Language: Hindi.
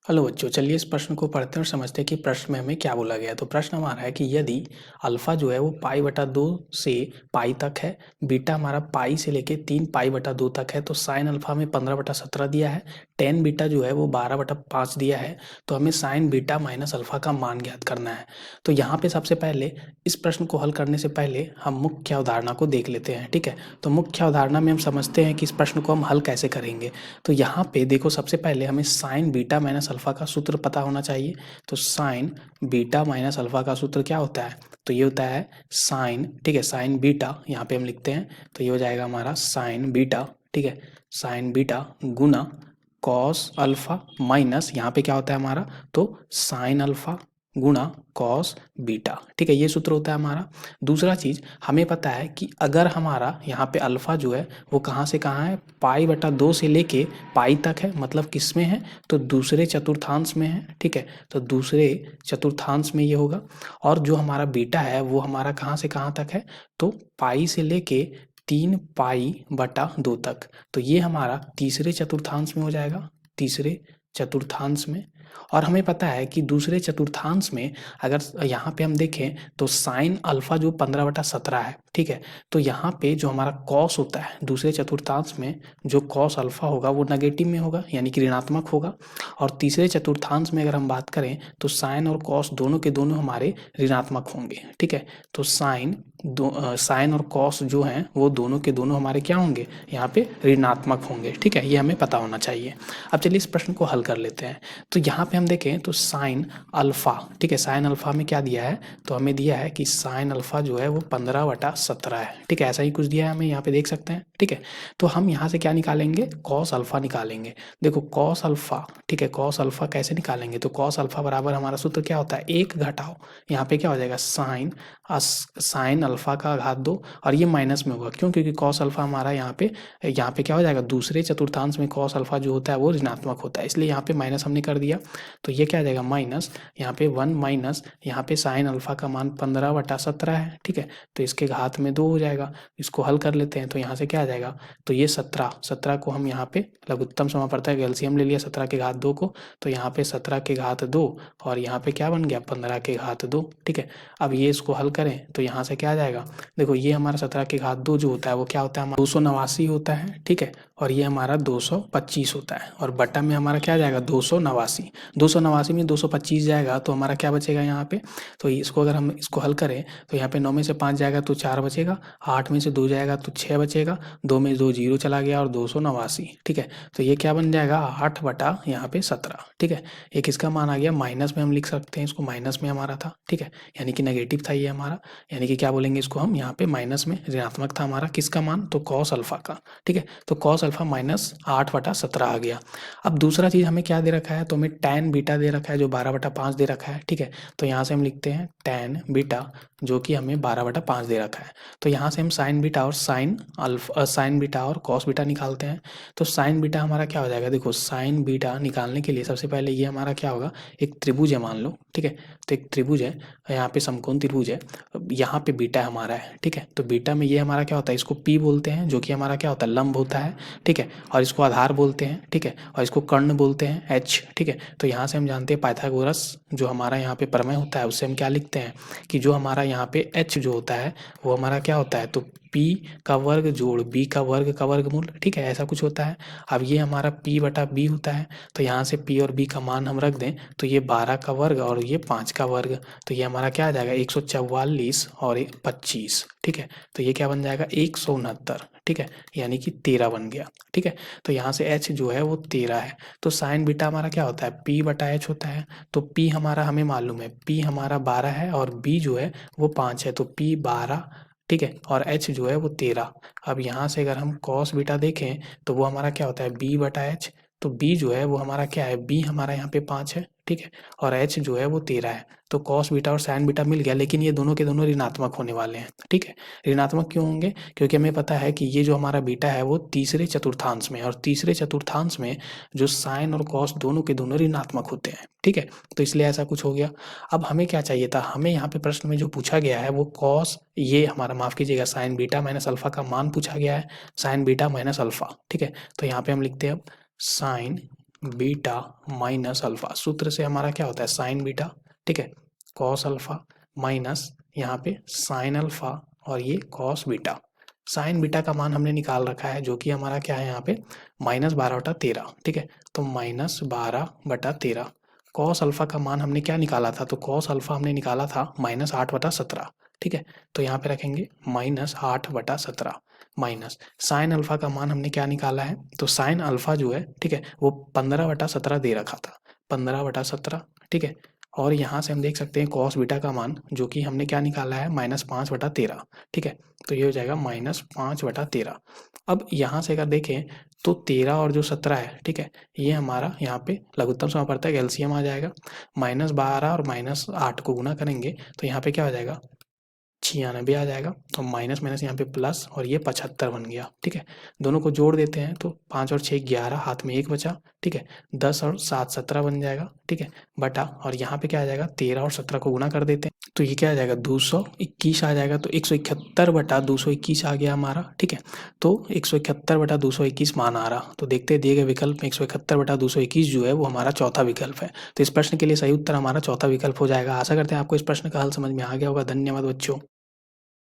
हेलो बच्चों, चलिए इस प्रश्न को पढ़ते हैं और समझते हैं कि प्रश्न में हमें क्या बोला गया है। तो प्रश्न हमारा है कि यदि अल्फा जो है वो पाई बटा 2 से पाई तक है, बीटा हमारा पाई से लेके 3 पाई बटा 2 तक है, तो साइन अल्फा में 15/17 दिया है, टेन बीटा जो है वो 12/5 दिया है, तो हमें साइन बीटा माइनस अल्फा का मान ज्ञात करना है। तो यहाँ पे सबसे पहले इस प्रश्न को हल करने से पहले हम मुख्य अवधारणा को देख लेते हैं। ठीक है, तो मुख्य अवधारणा में हम समझते हैं कि इस प्रश्न को हम हल कैसे करेंगे। तो यहाँ पे देखो, सबसे पहले हमें साइन बीटा माइनस अल्फा का सूत्र पता होना चाहिए। तो साइन बीटा माइनस अल्फा का सूत्र क्या होता है? तो ये होता है साइन, ठीक है, साइन बीटा यहाँ पे हम लिखते हैं, तो ये हो जाएगा हमारा साइन बीटा, ठीक है, साइन बीटा गुना कॉस अल्फा माइनस यहाँ पे क्या होता है हमारा, तो साइन अल्फा गुणा कॉस बीटा। ठीक है, ये सूत्र होता है हमारा। दूसरा चीज़ हमें पता है कि अगर हमारा यहाँ पे अल्फा जो है वो कहाँ से कहाँ है, पाई बटा 2 से लेके पाई तक है, मतलब किस में है, तो दूसरे चतुर्थांश में है। ठीक है, तो दूसरे चतुर्थांश में ये होगा। और जो हमारा बीटा है वो हमारा कहाँ से कहाँ तक है, तो पाई से लेके 3 पाई बटा 2 तक, तो ये हमारा तीसरे चतुर्थांश में हो जाएगा, तीसरे चतुर्थांश में। और हमें पता है कि दूसरे चतुर्थांश में अगर यहाँ पे हम देखें तो साइन अल्फा जो 15/17 है, ठीक है, तो यहाँ पे जो हमारा कॉस होता है दूसरे चतुर्थांश में, जो कॉस अल्फा होगा वो नेगेटिव में होगा, यानी कि ऋणात्मक होगा। और तीसरे चतुर्थांश में अगर हम बात करें तो साइन और कॉस दोनों के दोनों हमारे ऋणात्मक होंगे। ठीक है, तो साइन और कॉस जो हैं वो दोनों के दोनों हमारे क्या होंगे, यहाँ पे ऋणात्मक होंगे। ठीक है, ये हमें पता होना चाहिए। अब चलिए इस प्रश्न को हल कर लेते हैं। तो यहाँ पे हम देखें तो साइन अल्फा, ठीक है, साइन अल्फा में क्या दिया है, तो हमें दिया है कि साइन अल्फा जो है वो 15/17 है। ठीक है, ऐसा ही कुछ दिया है हमें, यहाँ पे देख सकते हैं। ठीक है, तो हम यहाँ से क्या निकालेंगे, कॉस अल्फा निकालेंगे। देखो कॉस अल्फा, ठीक है, कॉस अल्फा कैसे निकालेंगे, तो कॉस अल्फा बराबर हमारा सूत्र क्या होता है, एक घटाओ, यहाँ पे क्या हो जाएगा साइन अल्फा का घात 2, और ये माइनस में होगा, क्यों, क्योंकि कॉस अल्फा हमारा यहाँ पे क्या हो जाएगा, दूसरे चतुर्थांश में कॉस अल्फा जो होता है वो ऋणात्मक होता है, इसलिए यहाँ पे माइनस हमने कर दिया। तो ये क्या आ जाएगा माइनस, यहाँ पे 1 माइनस, यहाँ पे साइन अल्फा का मान 15/17 है। ठीक है, तो इसके घात में 2 हो जाएगा। इसको हल कर लेते हैं तो यहाँ से क्या आ जाएगा, तो ये 17 को हम यहाँ पे लघुत्तम समापवर्तक एलसीएम ले लिया 17 के घात 2 को, तो यहाँ पे 17 के घात 2 और यहाँ पे क्या बन गया 15 के घात 2। ठीक है, अब ये इसको हल करें तो यहाँ से क्या आ जाएगा, देखो ये हमारा 17 के घात 2 जो होता है वो क्या होता है हमारा 289 होता है। ठीक है, और ये हमारा 225 होता है, और बटा में हमारा क्या जाएगा 289, 289 में 225 जाएगा तो हमारा क्या बचेगा यहाँ पे, तो इसको अगर हम इसको हल करें तो यहाँ पे 9 में से 5 जाएगा तो 4 बचेगा, 8 में से 2 जाएगा तो 6 बचेगा, 2 में 2 जीरो चला गया और 289। ठीक है, तो ये क्या बन जाएगा 8 बटा यहाँ पे 17। ठीक है, एक इसका मान आ गया, माइनस में हम लिख सकते हैं इसको, माइनस में हमारा था। ठीक है, यानी कि नेगेटिव था ये हमारा, यानी कि क्या बोलेंगे इसको हम, यहाँ पे माइनस में ऋणात्मक था हमारा किसका मान, तो कॉस अल्फा का। ठीक है, तो कॉस अल्फा माइनस 8/17 आ गया। अब दूसरा चीज़ हमें क्या दे रखा है, तो हमें टैन बीटा दे रखा है जो 12/5 दे रखा है। ठीक है, तो यहाँ से हम लिखते हैं टैन बीटा जो कि हमें 12/5 दे रखा है। तो यहाँ से हम साइन बीटा और साइन बीटा और कॉस बीटा निकालते हैं। तो साइन बीटा हमारा क्या हो जाएगा, देखो साइन बीटा निकालने के लिए सबसे पहले ये हमारा क्या होगा, एक त्रिभुज है मान लो। ठीक है, तो एक त्रिभुज है, यहाँ पे समकोण त्रिभुज है, यहाँ पे बीटा हमारा है। ठीक है, तो बीटा में ये हमारा क्या होता है, इसको पी बोलते हैं जो कि हमारा क्या होता है लंब होता है। ठीक है, और इसको आधार बोलते हैं। ठीक है, और इसको कर्ण बोलते हैं एच। ठीक है, तो यहाँ से हम जानते हैं पाइथागोरस जो हमारा यहाँ पे प्रमेय होता है उससे हम क्या लिखते हैं कि जो हमारा यहाँ पे एच जो होता है वो हमारा क्या होता है, तो पी का वर्ग जोड़ बी का वर्गमूल। ठीक है, ऐसा कुछ होता है। अब ये हमारा पी बटा बी होता है, तो यहाँ से पी और बी का मान हम रख दें तो ये 12 का वर्ग और ये 5 का वर्ग, तो ये हमारा क्या आ जाएगा 144 और 25। ठीक है, तो ये क्या बन जाएगा 169। ठीक है, यानी कि 13 बन गया। ठीक है, तो यहाँ से h जो है वो 13 है। तो साइन बीटा हमारा क्या होता है, p बटा h होता है। तो p हमारा हमें मालूम है, p हमारा 12 है और b जो है वो 5 है, तो p 12। ठीक है, और h जो है वो 13। अब यहाँ से अगर हम cos बीटा देखें तो वो हमारा क्या होता है b बटा h, तो b जो है वो हमारा क्या है, b हमारा यहाँ पे 5 है। ठीक है, और h जो है वो 13 है। तो cos बीटा और sin बीटा मिल गया, लेकिन ये दोनों के दोनों ऋणात्मक होने वाले हैं। ठीक है, ऋणात्मक क्यों होंगे, क्योंकि हमें पता है कि ये जो हमारा बीटा है वो तीसरे चतुर्थांश में है, और तीसरे चतुर्थांश में जो साइन और कॉस दोनों के दोनों ऋणात्मक होते हैं। ठीक है, तो इसलिए ऐसा कुछ हो गया। अब हमें क्या चाहिए था, हमें यहाँ पे प्रश्न में जो पूछा गया है वो कॉस, ये हमारा माफ कीजिएगा साइन बीटा माइनस अल्फा का मान पूछा गया है, साइन बीटा माइनस अल्फा। ठीक है, तो यहाँ पे हम लिखते हैं अब साइन बीटा माइनस अल्फा, सूत्र से हमारा क्या होता है साइन बीटा, ठीक है, कॉस अल्फा माइनस यहाँ पे साइन अल्फा और ये कॉस बीटा। साइन बीटा का मान हमने निकाल रखा है जो कि हमारा क्या है यहाँ पे -12/13, ठीक है, तो -12/13। कॉस अल्फा का मान हमने क्या निकाला था, तो कॉस अल्फा हमने निकाला था -8/17, ठीक है, तो यहाँ पे रखेंगे -8/17 माइनस साइन अल्फा का मान हमने क्या निकाला है, तो साइन अल्फा जो है, ठीक है, वो 15/17 दे रखा था, 15/17, ठीक है, और यहाँ से हम देख सकते हैं कॉस बीटा का मान जो कि हमने क्या निकाला है -5/13, ठीक है, तो ये हो जाएगा -5/13। अब यहाँ से अगर देखें तो 13 और जो 17 है, ठीक है, ये हमारा यहाँ पे लघुत्तम समापवर्तक एलसीएम आ जाएगा। -12 और -8 को गुना करेंगे तो यहाँ पे क्या हो जाएगा 96 आ जाएगा, तो माइनस माइनस यहाँ पे प्लस और ये 75 बन गया, ठीक है। दोनों को जोड़ देते हैं तो 5 और 6 11, हाथ में 1 बचा, ठीक है, 10 और 7 17 बन जाएगा, ठीक है, बटा और यहाँ पे क्या आ जाएगा 13 और 17 को गुना कर देते हैं तो ये क्या आ जाएगा 221 आ जाएगा, तो 171/221 आ गया हमारा, ठीक है, तो 171/221 मान आ रहा। तो देखते हैं दिए गए विकल्प में 171/221 जो है वो हमारा चौथा विकल्प है, तो इस प्रश्न के लिए सही उत्तर हमारा चौथा विकल्प हो जाएगा। आशा करते हैं आपको इस प्रश्न का हल समझ में आ गया होगा। धन्यवाद बच्चों।